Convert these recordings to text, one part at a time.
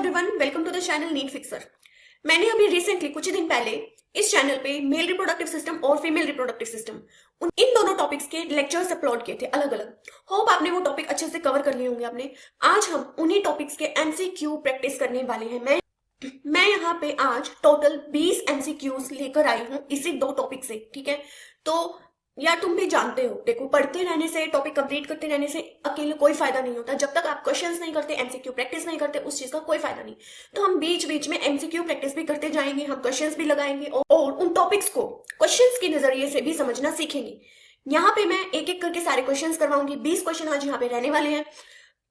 Everyone, welcome to the channel NEET fixer. मैंने अभी recently कुछ ही दिन पहले इस चैनल पे मेल रिप्रोडक्टिव सिस्टम और फीमेल रिप्रोडक्टिव सिस्टम इन दोनों टॉपिक्स के लेक्चर्स अपलोड किए थे अलग अलग। होप आपने वो टॉपिक अच्छे से कवर कर लिए होंगे आपने। आज हम उन्हीं टॉपिक्स के एमसीक्यू प्रैक्टिस करने वाले हैं। मैं यहाँ पे आज टोटल 20 एमसीक्यूज लेकर आई हूँ इसी दो टॉपिक से, ठीक है। तो यार तुम भी जानते हो, देखो पढ़ते रहने से, टॉपिक कंप्लीट करते रहने से अकेले कोई फायदा नहीं होता। जब तक आप क्वेश्चंस नहीं करते, एमसीक्यू प्रैक्टिस नहीं करते, उस चीज का कोई फायदा नहीं। तो हम बीच बीच में एमसीक्यू प्रैक्टिस भी करते जाएंगे, हम क्वेश्चंस भी लगाएंगे और उन टॉपिक्स को क्वेश्चंस के नजरिए से भी समझना सीखेंगे। यहाँ पे मैं एक एक करके सारे क्वेश्चंस करवाऊंगी। 20 क्वेश्चन आज यहाँ पे रहने वाले हैं।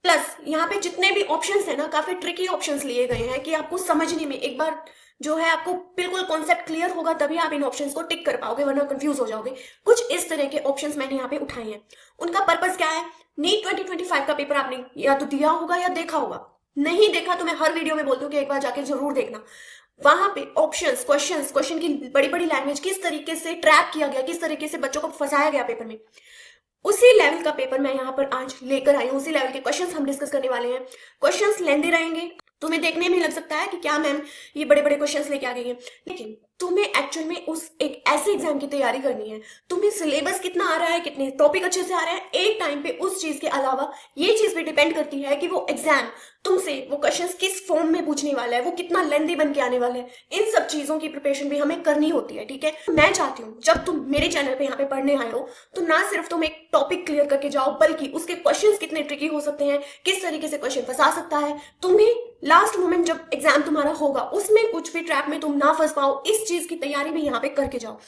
प्लस यहाँ पे जितने भी ऑप्शंस है ना, काफी ट्रिकी ऑप्शंस लिए गए हैं कि आपको समझने में एक बार जो है आपको बिल्कुल कॉन्सेप्ट क्लियर होगा तभी आप इन ऑप्शंस को टिक कर पाओगे, वरना कंफ्यूज हो जाओगे। कुछ इस तरह के ऑप्शंस मैंने यहाँ पे उठाए हैं। उनका पर्पस क्या है? नीट 2025 का पेपर आपने या तो दिया होगा या देखा होगा। नहीं देखा तो मैं हर वीडियो में बोलती हूँ कि एक बार जाके जरूर देखना। वहां पे ऑप्शंस, क्वेश्चन की बड़ी बड़ी लैंग्वेज किस तरीके से ट्रैप किया गया, किस तरीके से बच्चों को फंसाया गया पेपर में, उसी लेवल का पेपर मैं यहाँ पर आज लेकर आई हूँ। उसी लेवल के क्वेश्चंस हम डिस्कस करने वाले हैं। क्वेश्चंस लेंदी रहेंगे, तुम्हें देखने में लग सकता है कि क्या मैम ये बड़े बड़े क्वेश्चंस लेके आ गई हैं, लेकिन तुम्हें एक्चुअल में उस एक ऐसे एग्जाम की तैयारी करनी है। तुम्हें सिलेबस कितना आ रहा है, कितने टॉपिक अच्छे से आ रहे हैं, एक टाइम पे उस चीज के अलावा ये चीज भी डिपेंड करती है कि वो एग्जाम तुमसे वो क्वेश्चंस किस फॉर्म में पूछने वाला है, वो कितना लेंदी बन के आने वाला है। इन सब चीजों की प्रिपरेशन भी हमें करनी होती है, ठीक है। मैं चाहती हूँ जब तुम मेरे चैनल पे यहाँ पे पढ़ने आए हो तो ना सिर्फ तुम एक टॉपिक क्लियर करके जाओ, बल्कि उसके क्वेश्चंस कितने ट्रिकी हो सकते हैं, किस तरीके से क्वेश्चन फंसा सकता है तुम्हें। लास्ट मोमेंट जब एग्जाम तुम्हारा होगा उसमें कुछ भी ट्रैप में तुम ना फंस पाओ, इस चीज की तैयारी भी यहाँ पे करके जाओ।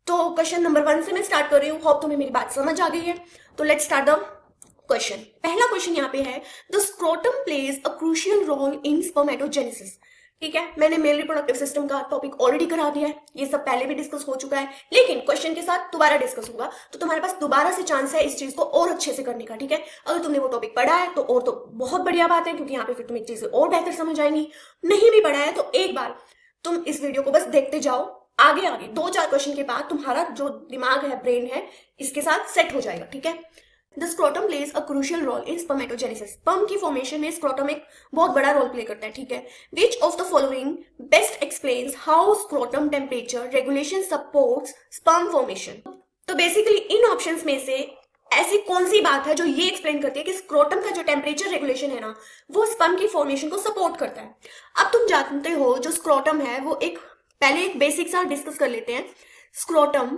तो क्वेश्चन नंबर 1 से मैं स्टार्ट कर रही हूँ। होप तुम्हें मेरी बात समझ आ गई है। तो लेट्स स्टार्ट द क्वेश्चन। पहला क्वेश्चन यहाँ पे है, the scrotum plays a crucial role in spermatogenesis. ठीक है, मैंने मेल रिप्रोडक्टिव सिस्टम का टॉपिक ऑलरेडी करा दिया है, ये सब पहले भी डिस्कस हो चुका है, लेकिन क्वेश्चन के साथ दोबारा डिस्कस होगा तो तुम्हारे पास दोबारा से चांस है इस चीज को और अच्छे से करने का, ठीक है। अगर तुमने वो टॉपिक पढ़ा है तो और तो बहुत बढ़िया बात है, क्योंकि यहाँ पे फिर तुम्हें चीजें और बेहतर समझ आएंगी। नहीं भी पढ़ा है तो एक बार तुम इस वीडियो को बस देखते जाओ, आगे आगे 2-4 क्वेश्चन के बाद तुम्हारा जो दिमाग है, ब्रेन है, इसके साथ सेट हो जाएगा, ठीक है। The scrotum plays a crucial role in spermatogenesis. Sperm की फॉर्मेशन में स्क्रोटम एक बहुत बड़ा रोल प्ले करता है, ठीक है। Which of the following best explains how scrotum temperature regulation supports sperm formation. तो बेसिकली इन ऑप्शंस में से ऐसी कौन सी बात है जो ये एक्सप्लेन करती है कि स्क्रोटम का जो टेम्परेचर रेगुलेशन है ना, वो स्पर्म की फॉर्मेशन को सपोर्ट करता है। अब तुम जानते हो जो स्क्रोटम है वो पहले एक बेसिक सा डिस्कस कर लेते हैं। स्क्रोटम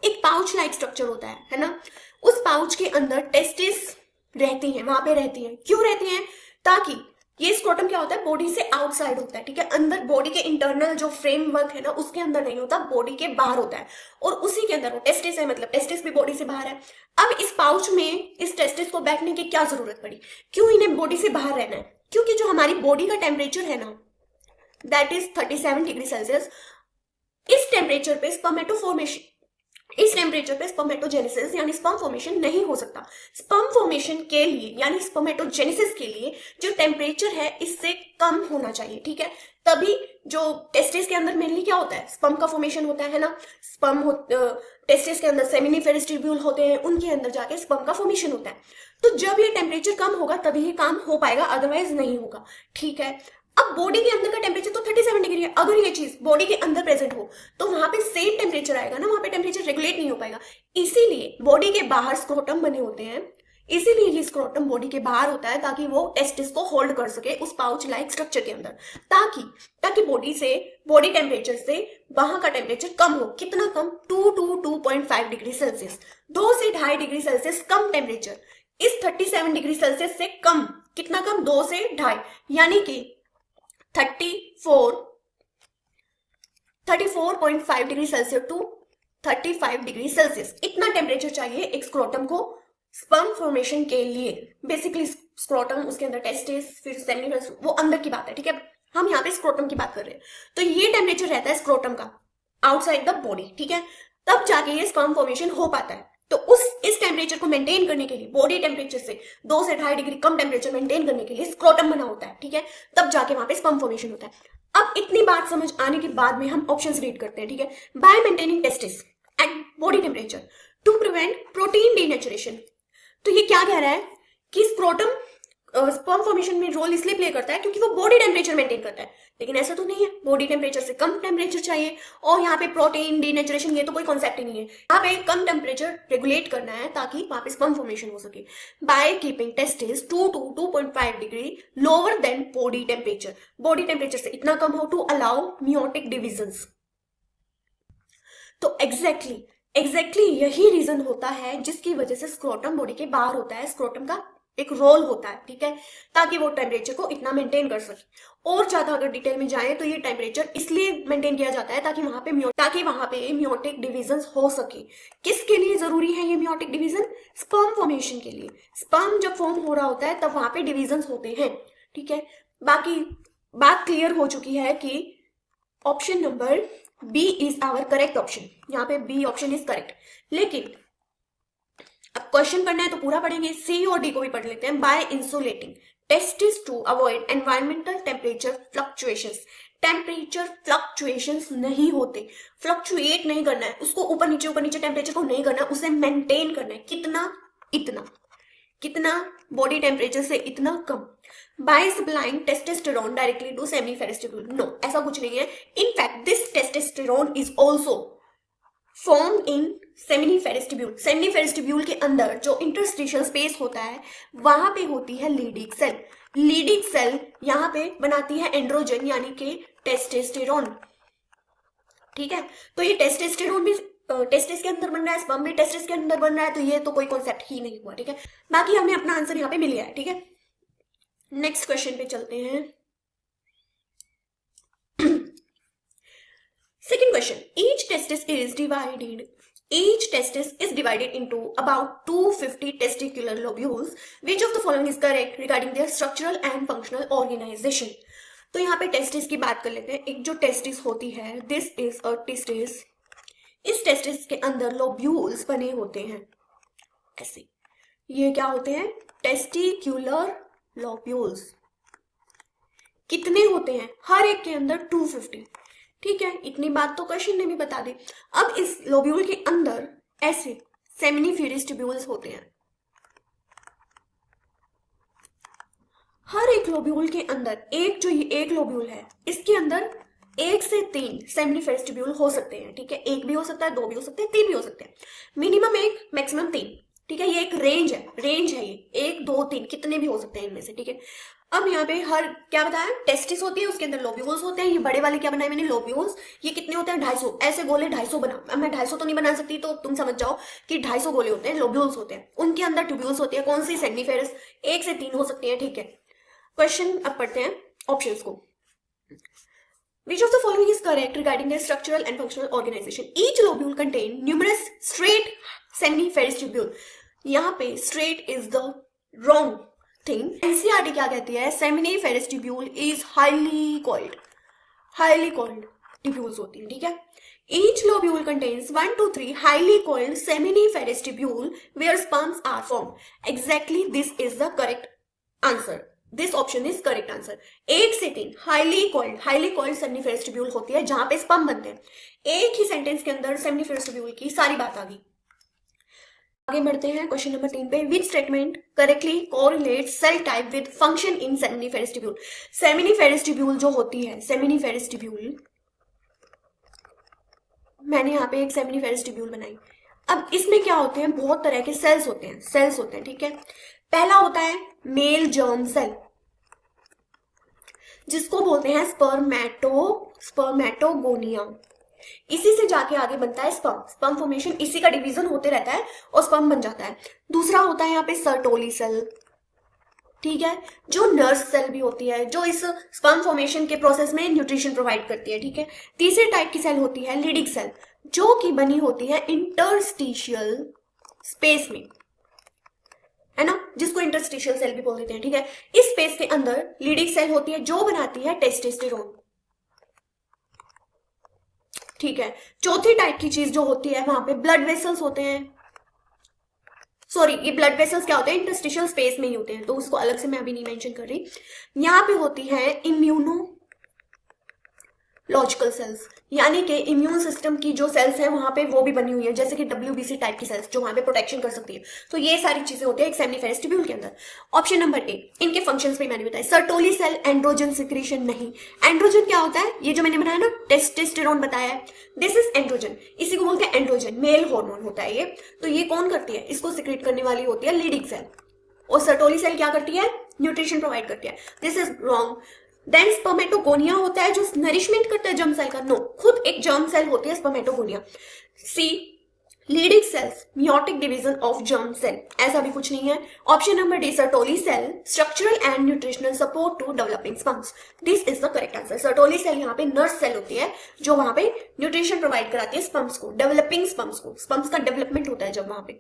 एक पाउच लाइक स्ट्रक्चर होता है ना। उस पाउच के अंदर टेस्टिस रहती हैं, वहां पे रहती हैं। क्यों रहती हैं? ताकि ये स्क्रोटम क्या होता है, बॉडी से आउटसाइड होता है, ठीक है। अंदर बॉडी के इंटरनल जो फ्रेमवर्क है ना, उसके अंदर नहीं होता, बॉडी के बाहर होता है। और उसी के अंदर वो टेस्टिस है, मतलब टेस्टिस भी बॉडी से बाहर है। अब इस पाउच में इस टेस्टिस को बैठने की क्या जरूरत पड़ी? क्यों इन्हें बॉडी से बाहर रहना है? क्योंकि जो हमारी बॉडी का टेम्परेचर है ना, दैट इज 37 डिग्री सेल्सियस। इस टेम्परेचर पे स्पर्मेटोजेनेसिस यानी स्पर्म फॉर्मेशन नहीं हो सकता। स्पर्म फॉर्मेशन के लिए यानी स्पर्मेटोजेनेसिस के लिए जो टेम्परेचर है इससे कम होना चाहिए, ठीक है। तभी जो टेस्टिस के अंदर मेनली क्या होता है, स्पर्म का फॉर्मेशन होता है ना। टेस्टिस के अंदर सेमिनिफेरस ट्यूब्यूल होते हैं, उनके अंदर जाके स्पर्म का फॉर्मेशन होता है। तो जब ये टेम्परेचर कम होगा तभी ये काम हो पाएगा, अदरवाइज नहीं होगा, ठीक है। अब बॉडी के अंदर का टेम्परेचर तो 37 डिग्री है। अगर ये चीज बॉडी के अंदर प्रेजेंट हो तो वहां पे सेम टेम्परेचर आएगा ना, वहां पे टेम्परेचर रेगुलेट नहीं हो पाएगा। इसीलिए बॉडी के बाहर स्क्रोटम बने होते हैं, इसीलिए ये स्क्रोटम बॉडी के बाहर होता है, ताकि वो टेस्टिस को होल्ड कर सके उस पाउच लाइक स्ट्रक्चर के अंदर, ताकि बॉडी टेम्परेचर से वहां का टेम्परेचर कम हो। कितना कम? 2 to 2.5 डिग्री सेल्सियस, 2 से 2.5 डिग्री सेल्सियस कम टेम्परेचर। इस 37 डिग्री सेल्सियस से कम, कितना कम? 2 से 2.5, यानी कि 34.5 degree Celsius to 35 degree Celsius, इतना टेम्परेचर चाहिए एक स्क्रोटम को स्पर्म फॉर्मेशन के लिए। बेसिकली स्क्रोटम, उसके अंदर टेस्टिस, फिर सेमिनिफेरस, वो अंदर की बात है, ठीक है। हम यहाँ पे स्क्रोटम की बात कर रहे हैं। तो ये टेम्परेचर रहता है स्क्रोटम का आउटसाइड द बॉडी, ठीक है। तब जाके ये स्पर्म फॉर्मेशन हो पाता है। तो इस टेम्परेचर को मेंटेन करने के लिए, बॉडी टेम्परेचर से 2 से 2.5 डिग्री कम टेम्परेचर मेंटेन करने के लिए स्क्रोटम बना होता है, ठीक है। तब जाके वहां पे स्पर्म फॉर्मेशन होता है। अब इतनी बात समझ आने के बाद में हम ऑप्शंस रीड करते हैं, ठीक है। By maintaining testis at body temperature to prevent protein denaturation. तो ये क्या कह रहा है कि स्क्रोटम स्पर्म फॉर्मेशन में रोल इसलिए प्ले करता है क्योंकि वो बॉडी टेम्परेचर मेंटेन करता है, लेकिन ऐसा तो नहीं है, बॉडी टेम्परेचर से कम टेम्परेचर चाहिए। और यहाँ पे प्रोटीन डीनेचुरेशन ये तो कोई कॉन्सेप्ट ही नहीं है, यहाँ पे कम टेम्परेचर रेगुलेट करना है ताकि वहां पे स्पर्म फॉर्मेशन हो सके by keeping testis 2 to 2.5 degree lower than body temperature. Body temperature से इतना कम हो टू अलाउ मियोटिक डिविजन्स। तो एग्जैक्टली यही रीजन होता है जिसकी वजह से स्क्रोटम बॉडी के बाहर होता है, स्क्रोटम का एक रोल होता है, ठीक है, ताकि वो टेम्परेचर को इतना मेंटेन कर सके। और ज्यादा अगर डिटेल में जाए तो ये टेम्परेचर इसलिए मेंटेन किया जाता है ताकि वहां पे मियोटिक डिविजन हो सके। किसके लिए जरूरी है ये मियोटिक डिवीजन? स्पर्म फॉर्मेशन के लिए। स्पर्म जब फॉर्म हो रहा होता है तब वहां पे डिविजन होते हैं, ठीक है। बाकी बात क्लियर हो चुकी है कि option number B is our correct option, यहाँ पे बी ऑप्शन इज करेक्ट। लेकिन अब क्वेश्चन पढ़ना है तो पूरा पढ़ेंगे, सी और डी को भी पढ़ लेते हैं। By insulating testis to avoid environmental temperature fluctuations. Temperature fluctuations नहीं होते, फ्लक्चुएट नहीं करना है उसको, ऊपर नीचे टेम्परेचर को नहीं करना, उसे मेंटेन करना है। कितना बॉडी टेम्परेचर से इतना कम। By supplying testosterone directly to seminiferous tubule, no ऐसा कुछ नहीं है। In fact this testosterone is also form in seminiferous tubule. Seminiferous tubule के अंदर जो इंटरस्टिशियल स्पेस होता है वहां पे होती है लीडिंग सेल। लीडिंग सेल यहाँ पे बनाती है एंड्रोजन यानी कि टेस्टोस्टेरोन, ठीक है। तो ये टेस्टोस्टेरोन भी टेस्टिस के अंदर बन रहा है, स्पर्म भी टेस्टिस के अंदर बन रहा है, तो ये तो कोई कॉन्सेप्ट ही नहीं हुआ, ठीक है। बाकी हमें अपना आंसर यहाँ पे मिल गया है, ठीक है। नेक्स्ट क्वेश्चन पे चलते हैं। Second question, each testis is divided into about 250 testicular lobules. Which of the following is correct regarding their structural and functional organization? तो यहाँ पे टेस्टिस की बात कर लेते हैं। एक जो टेस्टिस होती है, दिस इज अ टेस्टिस। इस टेस्टिस के अंदर लोब्यूल्स बने होते हैं ऐसे, ये क्या होते हैं? Testicular lobules. कितने होते हैं? हर एक के अंदर 250, ठीक है। इतनी बात तो क्वेश्चन ने भी बता दी। अब इस लोब्यूल के अंदर ऐसे सेमिनिफेरस ट्यूब्यूल्स होते हैं। हर एक लोब्यूल के अंदर एक लोब्यूल है, इसके अंदर 1 से 3 सेमिनिफेरस ट्यूब्यूल हो सकते हैं, ठीक है। 1 भी हो सकता है, 2 भी हो सकते हैं, 3 भी हो सकते हैं। मिनिमम 1, मैक्सिमम 3, ठीक है। ये एक रेंज है ये 1, 2, 3 कितने भी हो सकते हैं इनमें से, ठीक है। अब यहाँ पे हर क्या बताया, टेस्टिस होती है, उसके अंदर लोब्यूल्स होते हैं। ये बड़े वाले क्या बनाए मैंने, लोब्यूल्स। ये कितने होते हैं? 250। ऐसे गोले 250 बना। अब मैं 250 तो नहीं बना सकती, तो तुम समझ जाओ कि 250 गोले होते हैं, लोब्यूल्स होते हैं। उनके अंदर ट्यूब्यूल्स होती है। कौन सी? सेमिनिफेरस। 1 से 3 हो सकती है, ठीक है। क्वेश्चन अब पढ़ते हैं ऑप्शंस को। Which of the following is correct regarding their structural and functional organization? Each lobule contain numerous straight seminiferous tubule. यहाँ पे straight is the wrong thing. NCERT क्या कहती है? Seminiferous tubule is highly coiled tubules होती है, ठीक है। Each lobule contains 1 to 3 highly coiled seminiferous tubule where sperms are formed. Exactly, this is the correct answer. This option is correct answer. 1 से 3 highly coiled seminiferous tubule होती है जहां पे sperm बनते हैं। एक ही सेंटेंस के अंदर सेमिनिफेरस ट्यूब्यूल की सारी बात आ गई। आगे बढ़ते हैं क्वेश्चन नंबर 3 पे। Which statement correctly correlates cell type with function in seminiferous tubule? Seminiferous tubule जो होती है, सेमिनिफेरस ट्यूब्यूल, मैंने यहाँ पे एक सेमिनिफेरस ट्यूब्यूल बनाई। अब इसमें क्या होते हैं? बहुत तरह के सेल्स होते हैं, ठीक है। पहला होता है मेल जर्म सेल, जिसको बोलते हैं स्पर्मेटोगोनिया। इसी से जाके आगे बनता है स्पर्म फॉर्मेशन, इसी का डिवीजन होते रहता है और स्पर्म बन जाता है। दूसरा होता है यहाँ पे सर्टोली सेल, ठीक है, जो नर्स सेल भी होती है, जो इस स्पर्म फॉर्मेशन के प्रोसेस में न्यूट्रिशन प्रोवाइड करती है, ठीक है। तीसरे टाइप की सेल होती है लीडिंग सेल, जो कि बनी होती है इंटरस्टिशियल स्पेस में, है ना, जिसको इंटरस्टिशियल सेल भी बोल देते हैं, ठीक है। इस स्पेस के अंदर लीडिंग सेल होती है जो बनाती है टेस्टोस्टेरोन, ठीक है। चौथी टाइप की चीज जो होती है वहां पे ब्लड वेसल्स होते हैं। सॉरी, ये ब्लड वेसल्स क्या होते हैं? इंटरस्टिशियल स्पेस में ही होते हैं, तो उसको अलग से मैं अभी नहीं मेंशन कर रही। यहाँ पे होती है लॉजिकल सेल्स, यानी कि इम्यून सिस्टम की जो सेल्स हैं वहां पे वो भी बनी हुई है, जैसे कि WBC टाइप की सेल्स जो वहां पे प्रोटेक्शन कर सकती है। तो ये सारी चीजें होती है एक सेमिनिफेरस ट्यूब्यूल के अंदर। ऑप्शन नंबर ए, इनके फंक्शंस भी मैंने बताया। सर्टोली सेल एंड्रोजन सिक्रीशन नहीं। एंड्रोजन क्या होता है, ये जो मैंने बनाया ना टेस्टोस्टेरोन बताया है, दिस इज एंड्रोजन, इसी को बोलते हैं एंड्रोजन, मेल हार्मोन होता है ये। तो ये कौन करती है, इसको सिक्रेट करने वाली होती है लीडिंग सेल, और सर्टोली सेल क्या करती है, न्यूट्रिशन प्रोवाइड करती है। This is wrong. Then spermatogonia होता है जो नरिशमेंट करता है जर्म सेल का, नो, खुद एक जर्म सेल होती है spermatogonia. C, Leydig cells, meiotic division of germ cell, ऐसा भी कुछ नहीं है। Option number D, Sertoli cell, structural and nutritional support to developing sperms, this is the correct answer. Sertoli cell यहाँ पे नर्स सेल होती है जो वहां पे न्यूट्रिशन प्रोवाइड कराती है स्पर्म्स को, डेवलपिंग स्पर्म्स को, स्पर्म्स का डेवलपमेंट होता है जब वहां पे।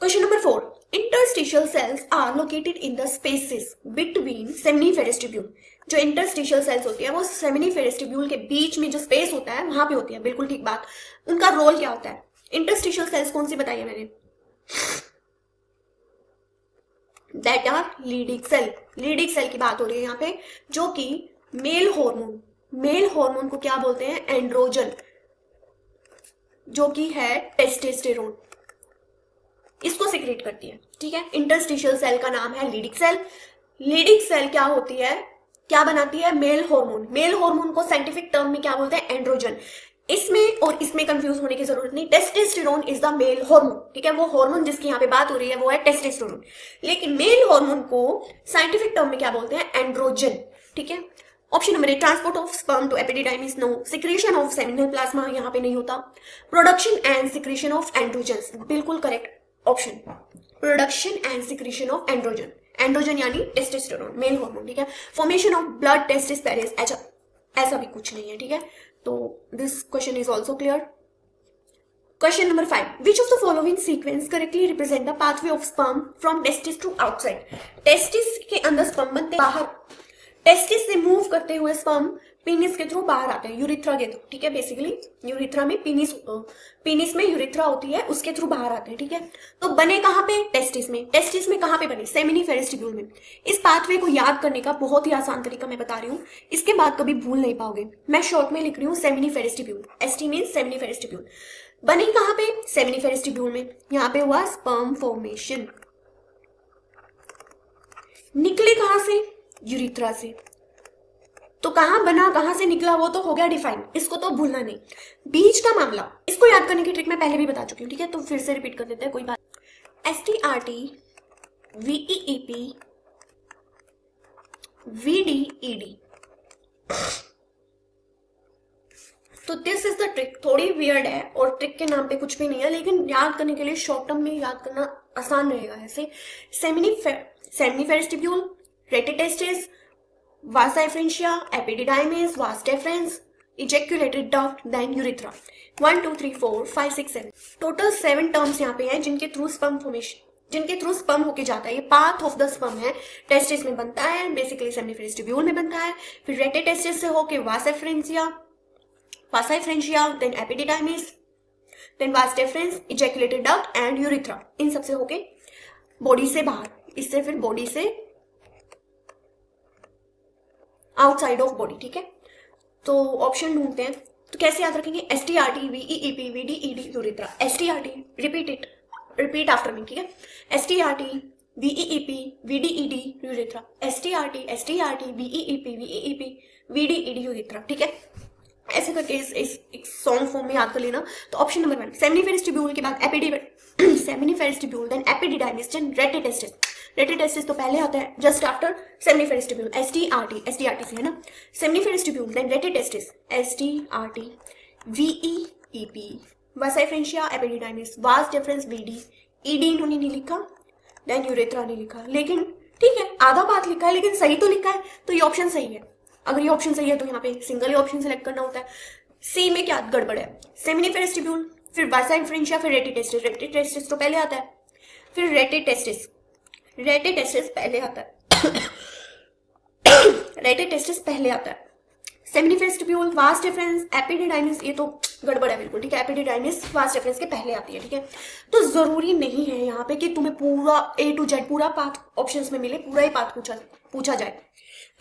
Question number 4. Interstitial cells are located in the spaces between seminiferous tubule. जो interstitial cells होती है वो seminiferous tubule के बीच में जो स्पेस होता है वहां पे होती है, बिल्कुल ठीक बात। उनका रोल क्या होता है, interstitial cells कौन सी बताई है मैंने, that are leading cell, leading cell की बात हो रही है यहाँ पे, जो कि मेल हार्मोन को क्या बोलते हैं, एंड्रोजन, जो कि है टेस्टोस्टेरोन, इसको सिक्रेट करती है, ठीक है। इंटरस्टिशियल सेल का नाम है लीडिंग सेल। लीडिंग सेल क्या होती है, क्या बनाती है, मेल हार्मोन। मेल हार्मोन को साइंटिफिक टर्म में क्या बोलते हैं, एंड्रोजन। इसमें और इसमें कंफ्यूज होने की जरूरत नहीं, testosterone is the mail hormone, ठीक है। वो हार्मोन जिसकी यहाँ पे बात हो रही है वो है टेस्टोस्टेरोन, लेकिन मेल हार्मोन को साइंटिफिक टर्म में क्या बोलते हैं, एंड्रोजन, ठीक है। Option number A, transport of sperm to epididymis, no. Secretion of seminal plasma यहाँ पे नहीं होता। Production and secretion of androgens, बिल्कुल correct option, production and secretion of androgen, androgen यानी टेस्टोस्टेरोन, मेल हार्मोन, ठीक है। Formation of blood testis barrier, ऐसा भी कुछ नहीं है, ठीक है। तो this question is also clear. Question number 5, which of the following sequence correctly represent the pathway of sperm from testis to outside. Testis के अंदर स्पर्म बनते बाहर, टेस्टिस से मूव करते हुए स्पर्म पीनिस के थ्रू बाहर आते हैं, यूरिथ्रा के थ्रू, ठीक है। बेसिकली यूरिथ्रा में पीनिस में यूरिथ्रा होती है, उसके थ्रू बाहर आते हैं, ठीक है। तो बने कहां पे, टेस्टिस में। टेस्टिस में कहां पे बने, सेमिनिफेरस ट्यूब्यूल में। इस पाथवे को याद करने का बहुत ही आसान तरीका मैं बता रही हूँ, इसके बाद कभी भूल नहीं पाओगे। मैं शॉर्ट में लिख रही हूँ seminiferous tubule, ST means seminiferous tubule. बने कहां पे, सेमिनिफेरस ट्यूब्यूल में। यहाँ पे हुआ स्पर्म फॉर्मेशन, निकले कहां से, यूरिथ्रा से। तो कहां बना, कहां से निकला, वो तो हो गया डिफाइन, इसको तो भूलना नहीं। बीच का मामला, इसको याद करने की ट्रिक मैं पहले भी बता चुकी हूँ, ठीक है। तो फिर से रिपीट कर देते हैं, कोई बात। STRT VEEP VDED, तो दिस इज द ट्रिक। थोड़ी वियर्ड है और ट्रिक के नाम पे कुछ भी नहीं है, लेकिन याद करने के लिए शॉर्ट टर्म में याद करना आसान रहेगा ऐसे। Seminiferous tubule, rete testis, vasa efferentia, epididymis, vas deferens, ejaculated duct, then urethra. 1 2 3 4 5 6 7 total 7 terms यहाँ पे हैं जिनके थ्रू स्पर्म फॉर्मेशन, जिनके थ्रू स्पर्म होके जाता है। ये पाथ ऑफ द स्पर्म है, टेस्टिस में बनता है, बेसिकली सेमिनिफेरस ट्यूब्यूल में बनता है, फिर रेटिटेस्टिस से होके vasa efferentia, then epididymis, then vas deferens, ejaculated duct and urethra, इन सबसे होके बॉडी से बाहर, इससे फिर बॉडी से आउटसाइड ऑफ बॉडी, ठीक है। तो ऑप्शन ढूंढते हैं, तो कैसे याद रखेंगे, STRT VEEP VDED urethra. STRT, repeat after me, ठीक है। STRT VEEP VDED urethra, STRT VEEP VDED urethra, ठीक है। ऐसे करके इस सॉन्ग फॉर्म में याद कर लेना। तो ऑप्शन नंबर 1, सेमिनिफेरस ट्यूब्यूल के बाद seminiferous tubule, then epididymis, then rete testis. Rete testis तो पहले आता है, just after seminiferous tubule. STRT से है ना, seminiferous tubule, then rete testis, STRT VEEP, vasa efferentia, epididymis, vas deferens, VDED इन्होंने नहीं लिखा, देन यूरेथ्रा नहीं लिखा, लेकिन ठीक है आधा बात लिखा है, लेकिन सही तो लिखा है, तो ये ऑप्शन सही है। अगर ये ऑप्शन सही है तो यहाँ पे सिंगल ही ऑप्शन सेलेक्ट करना होता है। सी में क्या गड़बड़ है, सेमिनिफेरस ट्यूब्यूल, फिर वासा एफ्रेंशिया, फिर रेटिटेस्टिस। रेटिटेस्टिस तो पहले आता है, फिर रेटिटेस्टिस पहले आता है रेटिटेस्टिस पहले आता है। Seminiferous tubule, vas deferens, epididymis, ये तो गड़बड़ है बिल्कुल, ठीक है। एपिडिडाइमिस वास डेफरेंस के पहले आती है, ठीक है। तो जरूरी नहीं है यहाँ पे कि तुम्हें पूरा A to Z पूरा पाथ ऑप्शंस में मिले, पूरा ही पाथ पूछा जाए,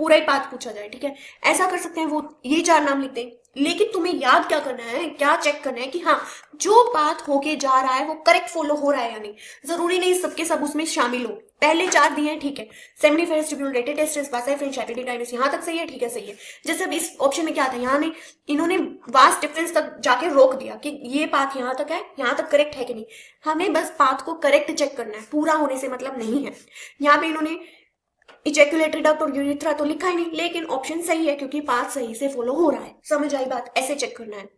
पूरा ही पाथ पूछा जाए, ठीक है। ऐसा कर सकते हैं, वो ये 4 नाम लिखते हैं, लेकिन तुम्हें याद क्या करना है, क्या चेक करना है कि हाँ जो पाथ होके जा रहा है वो करेक्ट फॉलो हो रहा है या नहीं। जरूरी नहीं सबके सब उसमें शामिल हो। पहले 4 दिए हैं, ठीक है। Seminiferous tubule rated testis Vasai French epididymis, यहाँ तक सही है, ठीक है, सही है। जैसे अब इस ऑप्शन में क्या था, यहाँ ने इन्होंने वास्ट डिफरेंस तक जाके रोक दिया कि ये पाथ यहाँ तक है, यहाँ तक करेक्ट है कि नहीं। हमें बस पाथ को करेक्ट चेक करना है, पूरा होने से मतलब नहीं है। यहाँ पे इन्होंने इजैकुलेटरी डक्ट और यूरिथ्रा तो लिखा ही नहीं, लेकिन ऑप्शन सही है क्योंकि पाथ सही से फॉलो हो रहा है। समझ आई बात, ऐसे चेक करना है।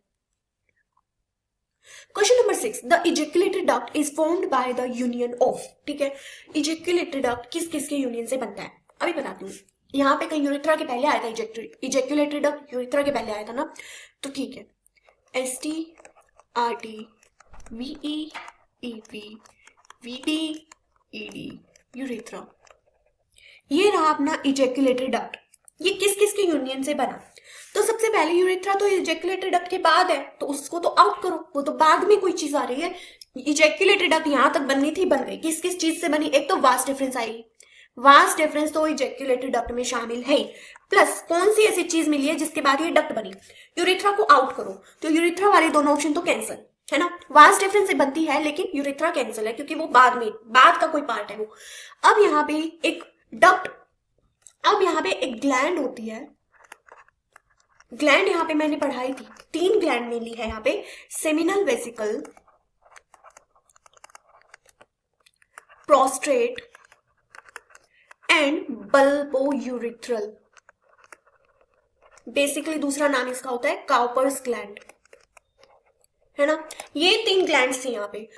Question number 6, the ejaculatory duct is formed by the union of, ठीक है। इजैकुलेटरी डक्ट किस किस के यूनियन से बनता है, अभी बताती हूँ। यहाँ पे कहीं यूरिथ्रा के पहले आया था, इजैकुलेटरी डक्ट यूरिथ्रा के पहले आया था ना, तो ठीक है। ST RT VE EP VD ED urethra, ये रहा अपना इजैकुलेटरी डक्ट। ये किस किस के यूनियन से बना, तो सबसे पहले यूरिथ्रा तो इजैकुलेटरी डक्ट के बाद है, तो उसको तो आउट करो, वो तो बाद में कोई चीज आ रही है। इजैकुलेटरी डक्ट यहां तक बननी थी, बन गई। किस किस चीज से बनी, एक तो वास डिफरेंस आएगी, वास डिफरेंस तो इजैकुलेटरी डक्ट में शामिल है, प्लस कौन सी ऐसी चीज मिली है जिसके बाद ये डक्ट बनी। यूरिथ्रा को आउट करो, तो यूरिथ्रा वाले दोनों ऑप्शन तो कैंसिल है ना। वास डिफरेंस से बनती है लेकिन यूरिथ्रा कैंसिल है क्योंकि वो बाद का कोई पार्ट है वो। अब यहाँ पे एक डक्ट, अब यहाँ पे एक ग्लैंड होती है। ग्लैंड यहाँ पे मैंने पढ़ाई थी, 3 ग्लैंड मेनली है यहाँ पे, seminal vesicle, prostate and bulbourethral. Basically दूसरा नाम इसका होता है काउपर्स ग्लैंड, है ना। ये 3 ग्लैंड्स थी यहाँ पे।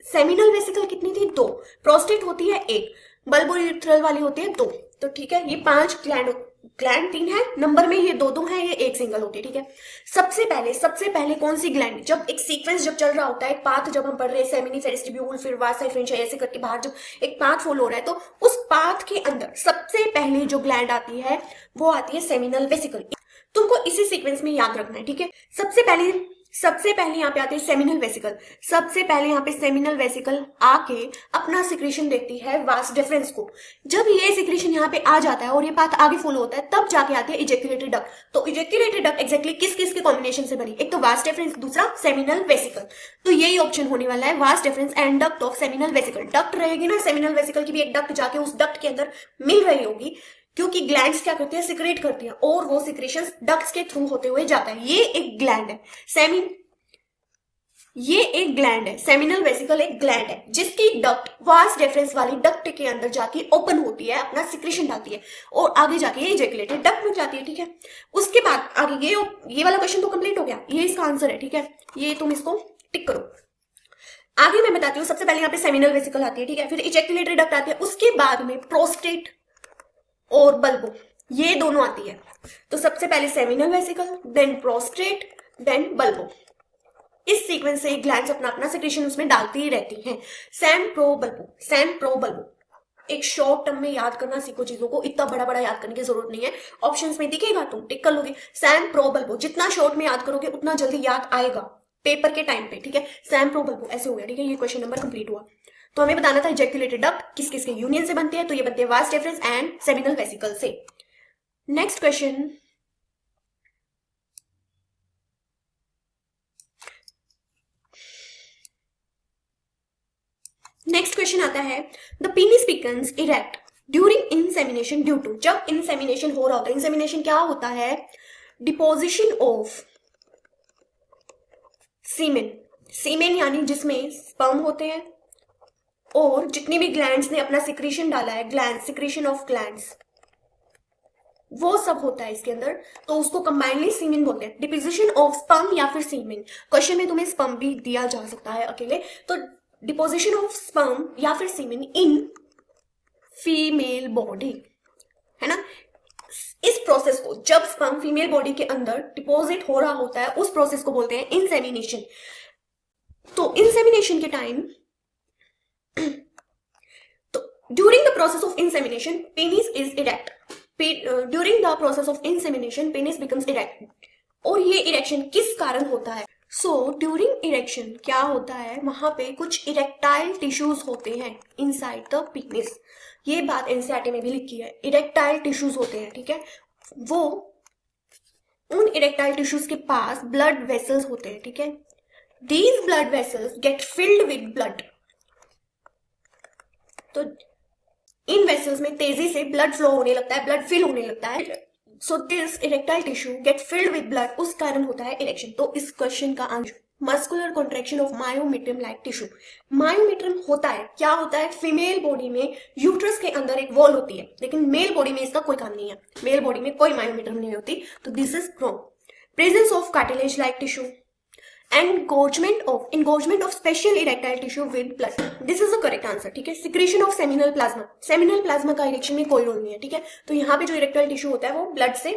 सेमिनल वेसिकल कितनी थी, 2। प्रोस्टेट होती है 1, बल्बोयूरिथ्रल वाली होती है 2। तो ठीक है, ये 5 ग्लैंड 3 है नंबर में, ये 2 है, ये 1 सिंगल होती है, ठीक है। सबसे पहले कौन सी ग्लैंड, जब एक सीक्वेंस जब चल रहा होता है, एक पाथ जब हम पढ़ रहे हैं, सेमिनिफेरस ट्यूब्यूल फिर वासाई फ्रेंच ऐसे करके बाहर जब एक पाथ फॉलो हो रहा है, तो उस पाथ के अंदर सबसे पहले जो ग्लैंड आती है वो आती है सेमिनल वेसिकल। तुमको इसी सीक्वेंस में याद रखना है, ठीक है। सबसे पहले यहाँ पे आते हैं सेमिनल वेसिकल। सबसे पहले यहाँ पे सेमिनल वेसिकल आके अपना सिक्रेशन देखती है वास डिफरेंस को। जब ये सिक्रेशन यहाँ पे आ जाता है और ये पाथ आगे फॉलो होता है, तब जाके आती है इजैकुलेटरी डक्ट। तो इजैकुलेटरी डक्ट एग्जैक्टली किस किस के कॉम्बिनेशन से बनी, एक तो वास डिफरेंस, दूसरा सेमिनल वेसिकल। तो यही ऑप्शन होने वाला है, वास deferens and duct of seminal vesicle. Duct रहेगी ना सेमिनल वेसिकल की भी, एक डक्ट जाके उस डक्ट के अंदर मिल रही होगी, क्योंकि ग्लैंड्स क्या करती है, सिक्रेट करती है, और वो सिक्रेशन डक्ट्स के थ्रू होते हुए जाता है। ये एक ग्लैंड है, ये एक ग्लैंड है, सेमिनल वेसिकल एक ग्लैंड है जिसकी डक्ट वास डिफरेंस वाली डक्ट के अंदर जाके ओपन होती है, अपना सिक्रेशन डालती है और आगे जाके ये इजैकुलेटरी डक्ट में जाती है, ठीक है। उसके बाद आगे ये वाला क्वेश्चन तो कंप्लीट हो गया, ये इसका आंसर है, ठीक है। ये तुम इसको टिक करो। आगे मैं बताती हूँ, सबसे पहले यहाँ पे सेमिनल वेसिकल आती है, ठीक है, फिर इजैकुलेटरी डक्ट आती है, उसके बाद में प्रोस्टेट और बल्बो, ये दोनों आती है। तो सबसे पहले seminal vesicle, then prostate, then bulbo. इस सीक्वेंस से ग्लैंड्स अपना अपना सिक्रेशन उसमें डालती ही रहती हैं। Sam pro bulbo. एक शॉर्ट टर्म में याद करना सीखो चीजों को, इतना बड़ा बड़ा याद करने की जरूरत नहीं है। ऑप्शंस में दिखेगा, तुम टिक कर लोगे। सैम प्रो बल्बो, जितना शॉर्ट में याद करोगे उतना जल्दी याद आएगा पेपर के टाइम पे, ठीक है। सैम प्रो बल्बो ऐसे हो गया, ठीक है। ये क्वेश्चन नंबर कंप्लीट हुआ। तो हमें बताना था इजैकुलेटरी डक्ट किस किस के यूनियन से बनते हैं, तो ये बनते हैं vas deferens and seminal vesicle से। नेक्स्ट क्वेश्चन, आता है the penis becomes erect during insemination due to. जब इंसेमिनेशन हो रहा होता है, इंसेमिनेशन क्या होता है, डिपोजिशन ऑफ सीमेन यानी जिसमें स्पर्म होते हैं और जितनी भी ग्लैंड्स ने अपना सिक्रीशन डाला है, सिक्रीशन ऑफ ग्लैंड्स, वो सब होता है इसके अंदर, तो उसको कंबाइनली सीमेन बोलते हैं। डिपोजिशन ऑफ स्पर्म या फिर सीमेन, क्वेश्चन में तुम्हें स्पर्म भी दिया जा सकता है अकेले, तो डिपोजिशन ऑफ स्पर्म या फिर सीमेन इन फीमेल बॉडी, है ना। इस प्रोसेस को, जब स्पर्म फीमेल बॉडी के अंदर डिपोजिट हो रहा होता है, उस प्रोसेस को बोलते हैं इंसेमिनेशन। तो इंसेमिनेशन के टाइम, तो during the process of insemination penis is erect. During the process of insemination penis becomes erect. और ये इरेक्शन किस कारण होता है, सो ड्यूरिंग इरेक्शन क्या होता है, वहां पे कुछ इरेक्टाइल टिश्यूज होते हैं इनसाइड द पीनिस। ये बात एनसीईआरटी में भी लिखी है, इरेक्टाइल टिश्यूज होते हैं, ठीक है। वो उन इरेक्टाइल टिश्यूज के पास ब्लड वेसल्स होते हैं, ठीक है। These blood vessels get filled with blood. तो इन वेसल्स में तेजी से ब्लड फ्लो होने लगता है, ब्लड फिल होने लगता है। So this erectile tissue get filled with blood, उस कारण होता है इरेक्शन। तो इस क्वेश्चन का answer muscular contraction of myometrium like tissue. Myometrium होता है, क्या होता है, फीमेल बॉडी में यूट्रस के अंदर एक वॉल होती है, लेकिन मेल बॉडी में इसका कोई काम नहीं है, मेल बॉडी में कोई मायोमेट्रियम नहीं होती। तो this is wrong. Presence of cartilage like tissue, engorgement of special erectile tissue with blood. This is the correct answer, ठीक है। secretion of seminal plasma, seminal plasma का इरेक्शन में कोई रोल नहीं है, ठीक है। तो यहाँ पे जो इरेक्टाइल टिश्यू होता है वो ब्लड से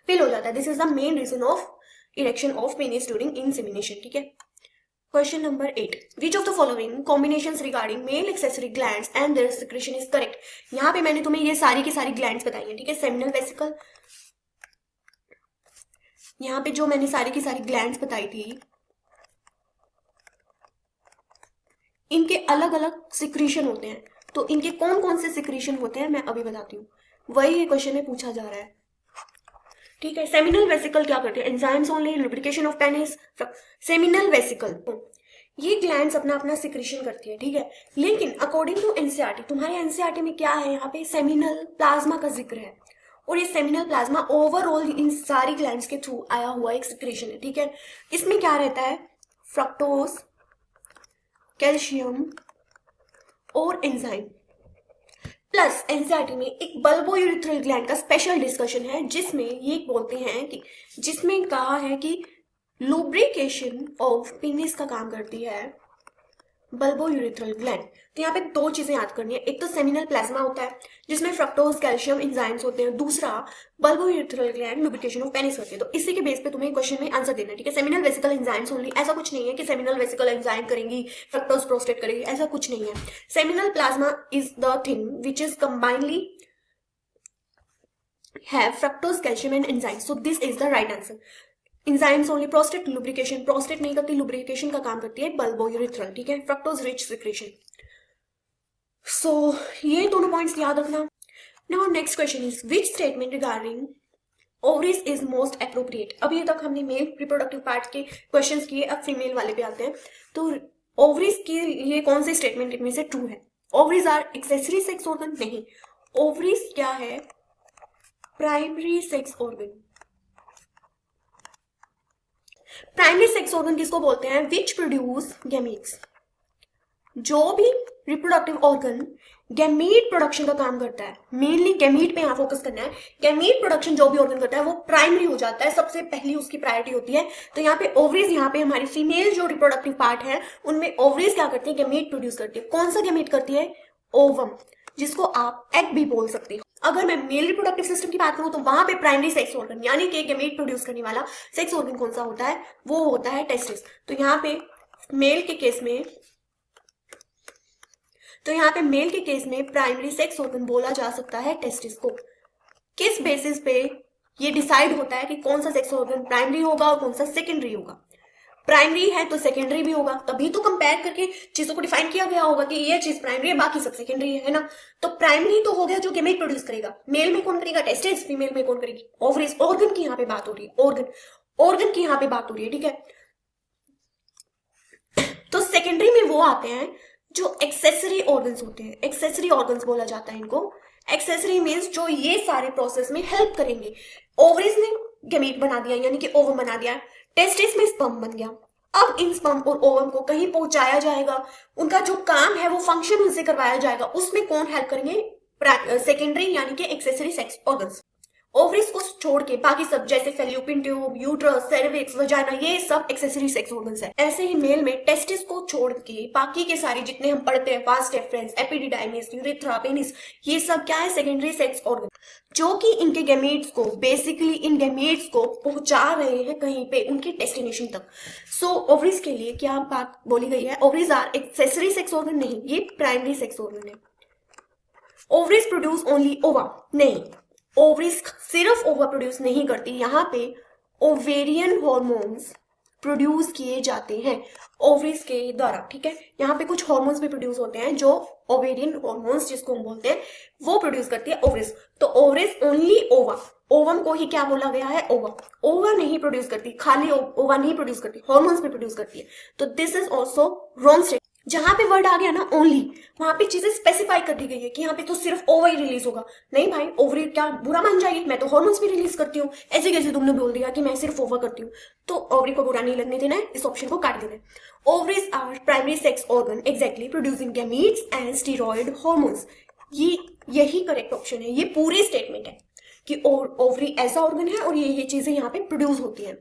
फिल हो जाता है। This is the main reason of erection of penis during insemination, ठीक है। Question number 8, which of the following combinations regarding male accessory glands and their secretion is correct. यहाँ पे मैंने तुम्हें ये सारी की सारी ग्लैंड्स बताई है, ठीक है। सेमिनल वेसिकल, यहाँ पे जो मैंने सारी की सारी ग्लैंड्स बताई थी, इनके अलग अलग सिक्रीशन होते हैं। तो इनके कौन कौन से सिक्रीशन होते हैं मैं अभी बताती हूँ, वही ये क्वेश्चन में पूछा जा रहा है, ठीक है। सेमिनल वेसिकल क्या करते हैं, enzymes only, lubrication of penis. Seminal vesicle ये ग्लैंड्स अपना अपना सिक्रीशन करती है, ठीक है। लेकिन अकॉर्डिंग टू एनसीईआरटी, तुम्हारे एनसीईआरटी में क्या है, यहाँ पे सेमिनल प्लाज्मा का जिक्र है, और ये सेमिनल प्लाज्मा ओवरऑल इन सारी ग्लैंड्स के थ्रू आया हुआ एक सिक्रीशन है, ठीक है। इसमें क्या रहता है, फ्रक्टोज, कैल्शियम और एंजाइम। प्लस एनसीईआरटी में एक बल्बोयूरिथ्रल ग्लैंड का स्पेशल डिस्कशन है, जिसमें ये बोलते हैं कि, जिसमें कहा है कि लुब्रिकेशन ऑफ पेनिस का काम करती है बल्बोयूरिथ्रल ग्लैंड। तो यहाँ पे दो चीजें याद करनी है, एक तो सेमिनल प्लाज्मा होता है जिसमें फ्रक्टोज, कैल्शियम, एंजाइम्स होते हैं, दूसरा बल्बोयूरिथ्रल ग्लैंड लुब्रिकेशन ऑफ पेनिस करती है। तो इसी के बेस पे तुम्हें क्वेश्चन में आंसर देना है, ठीक है। सेमिनल वेसिकल एंजाइम्स ओनली, ऐसा कुछ नहीं है कि सेमिनल वेसिकल एंजाइम करेंगी, फ्रक्टोज प्रोस्टेट करेगी, ऐसा कुछ नहीं है। Seminal plasma is the thing which is combinedly have fructose, calcium and enzyme. So this is the right answer. Enzymes only, prostate lubrication, prostate नहीं करती, लुब्रिकेशन का काम करती है बल्बोयूरिथ्रल, ठीक है। Fructose rich secretion. सो ये दोनों पॉइंट्स याद रखना। Now next question is which statement regarding ovaries is most appropriate. अभी तक हमने मेल रिप्रोडक्टिव पार्ट के क्वेश्चंस किए, अब फीमेल वाले पे आते हैं। तो ओवरीज की ये कौन से स्टेटमेंट इनमें से ट्रू है। Ovaries are accessory sex organ, नहीं। ओवरीज क्या है, primary sex organ. Primary sex organ किसको बोलते हैं, विच प्रोड्यूस गैमीट्स। जो भी रिप्रोडक्टिव ऑर्गन गैमीट प्रोडक्शन का काम करता है, मेनली गैमीट पे यहाँ फोकस करना है। गैमीट प्रोडक्शन जो भी ऑर्गन करता है वो प्राइमरी हो जाता है, सबसे पहली उसकी प्रायोरिटी होती है। तो यहाँ पे ओवरीज, यहाँ पे हमारी फीमेल जो रिप्रोडक्टिव पार्ट है उनमें ओवरीज क्या करती है, गैमीट प्रोड्यूस करती है। कौन सा गैमीट करती है, ओवम, जिसको आप एग भी बोल सकते हो। अगर मैं मेल रिप्रोडक्टिव सिस्टम की बात करूं तो वहां पे प्राइमरी सेक्स ऑर्गन यानी कि गैमीट प्रोड्यूस करने वाला सेक्स ऑर्गन कौन सा होता है, वो होता है टेस्टिस। तो यहाँ पे मेल के केस में प्राइमरी सेक्स ऑर्गन बोला जा सकता है टेस्टिस को। किस बेसिस पे ये डिसाइड होता है कि कौन सा सेक्स ऑर्गन प्राइमरी होगा और कौन सा सेकेंडरी होगा। प्राइमरी है तो सेकेंडरी भी होगा, तभी तो कंपेयर करके चीजों को डिफाइन किया गया होगा कि ये चीज प्राइमरी है, बाकी सब सेकेंडरी है ना। तो प्राइमरी तो हो गया जो गैमेट प्रोड्यूस करेगा। मेल में कौन करेगा, टेस्टिस। फीमेल में कौन करेगी, ओवरीज। ऑर्गन की यहाँ पे बात हो रही है, ऑर्गन की यहाँ पे बात हो रही है, ठीक है। तो सेकेंडरी में वो आते हैं जो एक्सेसरी ऑर्गन्स होते हैं, एक्सेसरी ऑर्गन्स बोला जाता है इनको। एक्सेसरी मीन्स जो ये सारे प्रोसेस में हेल्प करेंगे। ओवरीज ने गैमीट बना दिया यानी कि ओवम बना दिया, टेस्टिस में स्पर्म बन गया। अब इन स्पर्म और ओवम को कहीं पहुंचाया जाएगा, उनका जो काम है वो फंक्शन उनसे करवाया जाएगा, उसमें कौन हेल्प करेंगे, सेकेंडरी यानी कि एक्सेसरी सेक्स ऑर्गन्स। ओवरीज को छोड़ के बाकी सब जैसे फेल्लोपियन ट्यूब, यूट्रस, सर्विक्स, वजाइना, ये सब एक्सेसरी सेक्स ऑर्गन्स है। ऐसे ही मेल में टेस्टिस को छोड़ के बाकी के सारे जितने हम पढ़ते हैं, vas deferens, epididymis, urethra, penis, ये सब क्या है, सेकेंडरी सेक्स ऑर्गन, जो कि इनके गैमेट्स को बेसिकली इन गैमेट्स को पहुंचा रहे हैं कहीं पे उनकी डेस्टिनेशन तक। सो ओवरीज के लिए क्या बात बोली गई है, ovaries are accessory sex organ, नहीं, ये प्राइमरी सेक्स ऑर्गन है। ओवरीज प्रोड्यूस ओनली ओवा, नहीं, ओवरीज सिर्फ ओवा प्रोड्यूस नहीं करती, यहाँ पे ओवेरियन हॉर्मोन्स प्रोड्यूस किए जाते हैं ओवरीज के द्वारा, ठीक है। यहाँ पे कुछ हॉर्मोन्स भी प्रोड्यूस होते हैं जो ओवेरियन हॉर्मोन्स जिसको हम बोलते हैं वो प्रोड्यूस करती है ओवरीज। तो ओवरीज ओनली ओवा, ओवम को ही क्या बोला गया है, ओवा। ओवा नहीं प्रोड्यूस करती, खाली ओवा नहीं प्रोड्यूस करती, हॉर्मोन्स भी प्रोड्यूस करती है। तो this is also wrong statement. जहां पे वर्ड आ गया ना ओनली, वहां पे चीजें स्पेसिफाई कर दी गई है कि यहाँ पे तो सिर्फ ओवा ही रिलीज होगा। नहीं भाई, ओवरी क्या बुरा मान जाएगी, मैं तो हॉर्मोन्स भी रिलीज करती हूँ, ऐसे कैसे तुमने बोल दिया कि मैं सिर्फ ओवा करती हूँ। तो ओवरी को बुरा नहीं लगने देना है, इस ऑप्शन को काट देना है। Ovaries are primary sex organ exactly producing gametes and steroid hormones. यही करेक्ट ऑप्शन है, ये पूरी स्टेटमेंट है कि ओवरी ऐसा ऑर्गन है और ये चीजें यहाँ पे प्रोड्यूस होती हैं।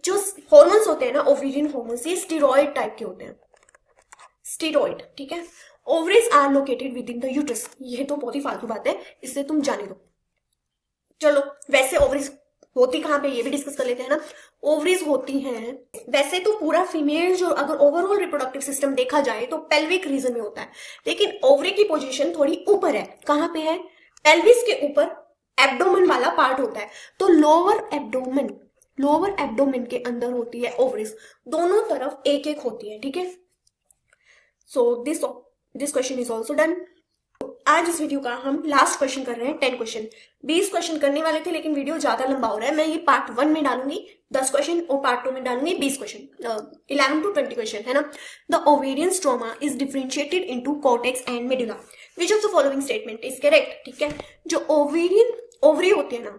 जो हॉर्मोन्स होते हैं ना ओवेरियन हॉर्मोन्स, ये स्टीरॉयड टाइप के होते हैं, स्टीरॉयड, ठीक है। Ovaries are located within the uterus, ये तो बहुत ही फालतू बात है, इससे तुम जाने दो। चलो वैसे ओवरीज होती कहाँ पे ये भी डिस्कस कर लेते हैं ना। ओवरीज होती हैं वैसे तो पूरा फीमेल जो अगर ओवरऑल रिप्रोडक्टिव सिस्टम देखा जाए तो पेल्विक रीजन में होता है, लेकिन ओवरी की पोजीशन थोड़ी ऊपर है। कहाँ पे है, पेल्विस के ऊपर एब्डोमेन वाला पार्ट होता है। तो लोअर एब्डोमेन के अंदर होती है ओवरीज, दोनों तरफ एक एक होती है, ठीक है। So this question is also done. आज इस वीडियो का हम लास्ट क्वेश्चन कर रहे हैं, 10 क्वेश्चन। 20 क्वेश्चन करने वाले थे लेकिन वीडियो ज्यादा लंबा हो रहा है, मैं ये पार्ट 1 में डालूंगी 10 क्वेश्चन और पार्ट 2 में डालूंगी 20 क्वेश्चन, 11 to 20 क्वेश्चन, है ना। The ovarian stroma is differentiated into cortex and medulla, which of the following statement is correct, ठीक है। जो ओवरी होती है ना,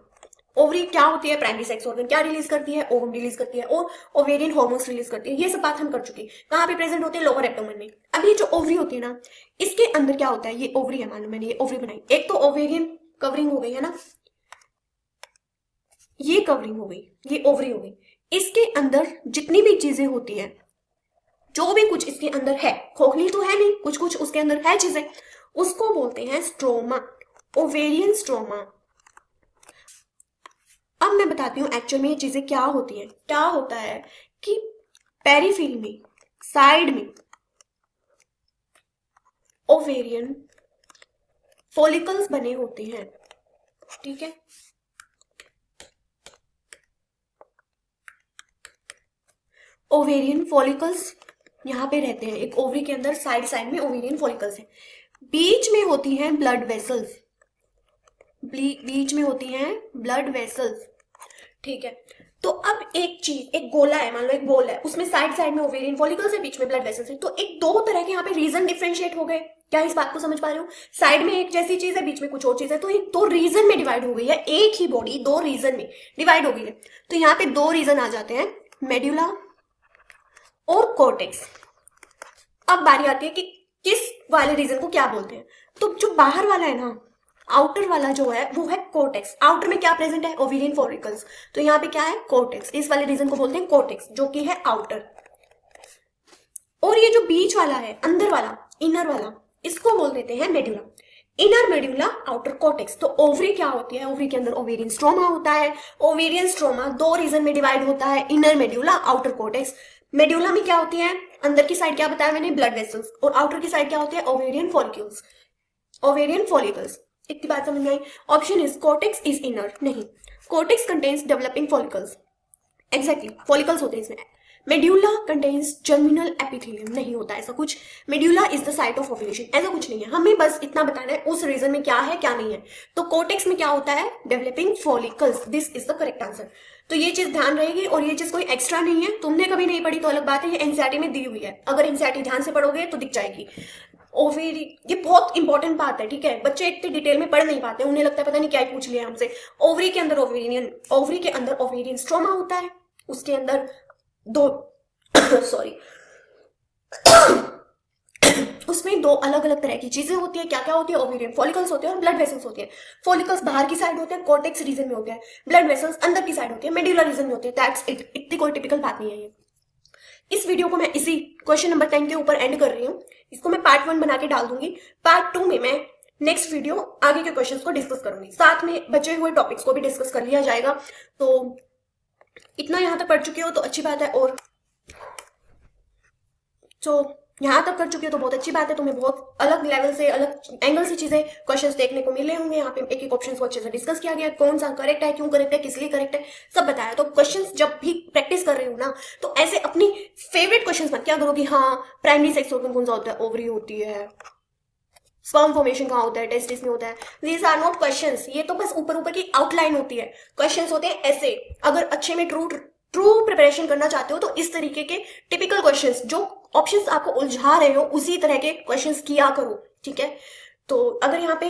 ओवरी क्या होती है, प्राइमरी सेक्स ऑर्गन, क्या रिलीज करती है, ओवम रिलीज करती है और ओवेरियन हॉर्मोन्स रिलीज करती है। ये सब बात हम कर चुके हैं। कहाँ पे प्रेजेंट होते हैं, लोअर एब्डोमेन में। अब ये जो ओवरी होती है ना, इसके अंदर क्या होता है, ये ओवरी है, मान लो मैंने ये ओवरी बनाई, एक तो ओवेरियन कवरिंग हो गई है ना, ये कवरिंग हो गई, ये ओवरी हो गई। इसके अंदर जितनी भी चीजें होती है, जो भी कुछ इसके अंदर है, खोखली तो है नहीं, कुछ कुछ उसके अंदर है चीजें, उसको बोलते हैं स्ट्रोमा, ओवेरियन स्ट्रोमा। अब मैं बताती हूँ एक्चुअल में ये चीजें क्या होती हैं। क्या होता है कि पेरिफेरी में, साइड में ओवेरियन फॉलिकल्स बने होते हैं, ठीक है। ओवेरियन फॉलिकल्स यहाँ पे रहते हैं, एक ओवरी के अंदर साइड में ओवेरियन फॉलिकल्स हैं। बीच में होती हैं ब्लड वेसल्स, बीच में होती हैं ब्लड वेसल्स, ठीक है। तो अब एक चीज, एक गोला है, मान लो एक बॉल है, उसमें साइड में ओवेरियन फॉलिकल्स है, बीच में ब्लड वेसल्स है। तो एक दो तरह के यहाँ पे रीजन डिफरेंशिएट हो गए। क्या इस बात को समझ पा रहे हो, साइड में एक जैसी चीज है, बीच में कुछ और चीज है, तो ये दो रीजन में डिवाइड हो गई है, एक ही बॉडी दो रीजन में डिवाइड हो गई है। तो यहाँ पे दो रीजन आ जाते हैं, मेड्यूला और कॉर्टेक्स। अब बारी आती है कि किस वाले रीजन को क्या बोलते हैं। तो जो बाहर वाला है ना, आउटर वाला जो है वो है कॉर्टेक्स। आउटर में क्या प्रेजेंट है, ओवेरियन फॉलिकल्स, तो यहाँ पे क्या है, कॉर्टेक्स। इस वाले रीजन को बोलते हैं कॉर्टेक्स, जो कि है आउटर। और ये जो बीच वाला है, अंदर वाला, इनर वाला, इसको बोल देते हैं medulla. Inner medulla, outer cortex. तो ओवरी क्या होती है, ओवरी के अंदर ओवेरियन स्ट्रोमा होता है। ओवेरियन स्ट्रोमा दो रीजन में डिवाइड होता है, inner medulla, outer cortex. Medulla में क्या होती है, अंदर की साइड क्या बताया मैंने, ब्लड वेसल्स, और आउटर की साइड क्या होती है, ओवेरियन फॉलिकल्स, ओवेरियन फॉलिकल्स। इतनी बात समझ में आई। Option is cortex is inner, नहीं, cortex contains developing follicles, exactly follicles होते हैं इसमें। मेड्यूला कंटेन्स जर्मिनल एपिथेलियम, नहीं होता ऐसा कुछ। Medulla is the site of ovulation, ऐसा कुछ नहीं है। हमें बस इतना बताना है उस रीजन में क्या है क्या नहीं है। तो कॉर्टेक्स में क्या होता है, developing follicles, this is the correct answer. तो ये चीज ध्यान रहेगी, और ये चीज कोई एक्स्ट्रा नहीं है, तुमने कभी नहीं पढ़ी तो अलग बात है, ये एनसीईआरटी में दी हुई है। अगर एनसीईआरटी ध्यान से पढ़ोगे तो दिख जाएगी। ओवेरी, ये बहुत इंपॉर्टेंट बात है, ठीक है। बच्चे इतने डिटेल में पढ़ नहीं पाते, उन्हें लगता है पता नहीं क्या पूछ लिया हमसे। ओवरी के अंदर ओवेरियन स्ट्रोमा होता है, उसके अंदर दो सॉरी उसमें दो अलग अलग तरह की चीजें होती है। क्या क्या होती है, ओवेरियन फॉलिकल्स होते हैं और ब्लड वेसल्स होती है। फॉलिकल्स बाहर की साइड होते हैं, कॉर्टेक्स रीजन में होते हैं, ब्लड वेसल्स अंदर की साइड होती है, मेडुला रीजन में होती है। दैट्स इट, इतनी कोई टिपिकल बात नहीं है ये। इस वीडियो को मैं इसी क्वेश्चन नंबर 10 के ऊपर एंड कर रही हूँ। इसको मैं पार्ट 1 बना के डाल दूंगी। पार्ट 2 में मैं नेक्स्ट वीडियो आगे के क्वेश्चंस को डिस्कस करूंगी, साथ में बचे हुए टॉपिक्स को भी डिस्कस कर लिया जाएगा। तो इतना यहाँ तक पढ़ चुके हो तो अच्छी बात है। और तो यहाँ तक कर चुकी हो तो बहुत अच्छी बात है, तुम्हें बहुत अलग लेवल से, अलग एंगल से चीजें, क्वेश्चंस देखने को मिले होंगे। यहाँ पे एक एक ऑप्शन को अच्छे से डिस्कस किया गया, कौन सा करेक्ट है, क्यों करेक्ट है, किस लिए करेक्ट है, सब बताया। तो क्वेश्चंस जब भी प्रैक्टिस कर रहे हो ना, तो ऐसे अपनी फेवरेट क्वेश्चंस मत क्या करो कि हाँ प्राइमरी सेक्स ऑर्गन कौन सा होता है, ओवरी होती है, स्पर्म फॉर्मेशन कहाँ होता है, टेस्टिस में होता है। दीज आर नॉट क्वेश्चंस, ये तो बस ऊपर ऊपर की आउटलाइन होती है। क्वेश्चंस होते हैं ऐसे, अगर अच्छे में ट्रू प्रिपरेशन करना चाहते हो तो इस तरीके के टिपिकल क्वेश्चंस, जो ऑप्शंस आपको उलझा रहे हो उसी तरह के क्वेश्चंस किया करो, ठीक है। तो अगर यहाँ पे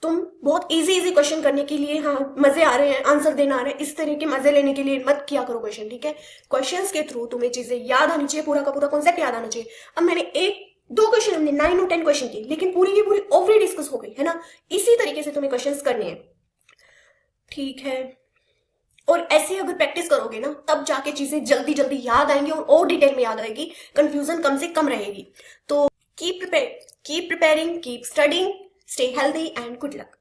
तुम बहुत इजी क्वेश्चन करने के लिए, हाँ मजे आ रहे हैं, आंसर देना आ रहे हैं, इस तरह के मजे लेने के लिए मत किया करो क्वेश्चन, ठीक है। क्वेश्चंस के थ्रू तुम्हें चीजें याद आनी चाहिए, पूरा का पूरा कॉन्सेप्ट याद आना चाहिए। अब मैंने 1-2 क्वेश्चन, हमने 9 और 10 क्वेश्चन की, लेकिन पूरी की पूरी ओवरी डिस्कस हो गई है ना। इसी तरीके से तुम्हें क्वेश्चंस करने हैं, ठीक है। और ऐसे अगर प्रैक्टिस करोगे ना, तब जाके चीजें जल्दी जल्दी याद आएंगी और डिटेल में याद आएगी, कंफ्यूजन कम से कम रहेगी। तो keep preparing, keep studying, stay healthy and good luck.